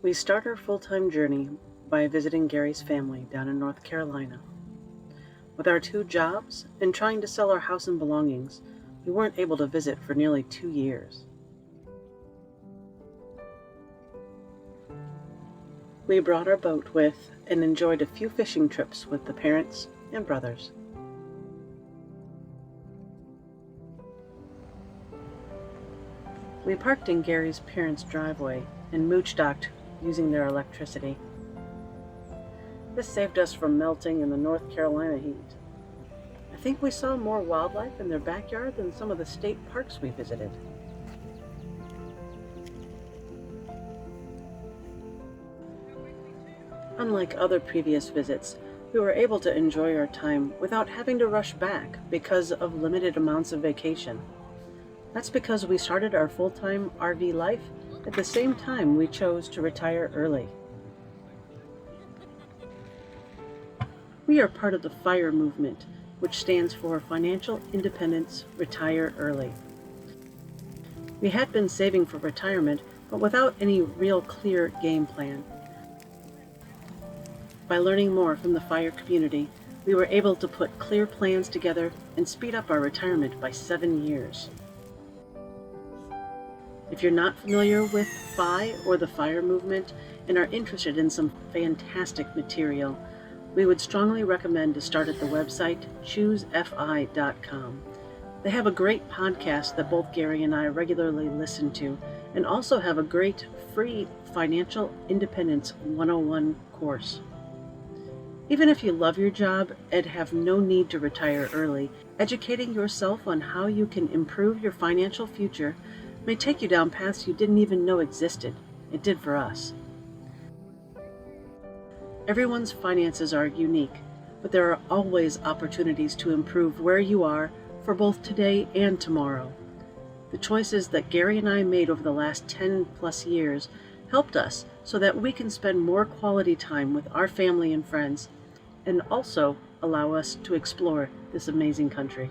We start our full-time journey by visiting Gary's family down in North Carolina. With our 2 jobs and trying to sell our house and belongings, we weren't able to visit for nearly 2 years. We brought our boat with and enjoyed a few fishing trips with the parents and brothers. We parked in Gary's parents' driveway and mooch-docked using their electricity. This saved us from melting in the North Carolina heat. I think we saw more wildlife in their backyard than some of the state parks we visited. Unlike other previous visits, we were able to enjoy our time without having to rush back because of limited amounts of vacation. That's because we started our full-time RV life at the same time we chose to retire early. We are part of the FIRE movement, which stands for Financial Independence, Retire Early. We had been saving for retirement, but without any real clear game plan. By learning more from the FIRE community, we were able to put clear plans together and speed up our retirement by 7 years. If you're not familiar with FI or the FIRE movement and are interested in some fantastic material, we would strongly recommend to start at the website choosefi.com. They have a great podcast that both Gary and I regularly listen to, and also have a great free Financial Independence 101 course. Even if you love your job and have no need to retire early, educating yourself on how you can improve your financial future may take you down paths you didn't even know existed. It did for us. Everyone's finances are unique, but there are always opportunities to improve where you are for both today and tomorrow. The choices that Gary and I made over the last 10 plus years helped us so that we can spend more quality time with our family and friends, and also allow us to explore this amazing country.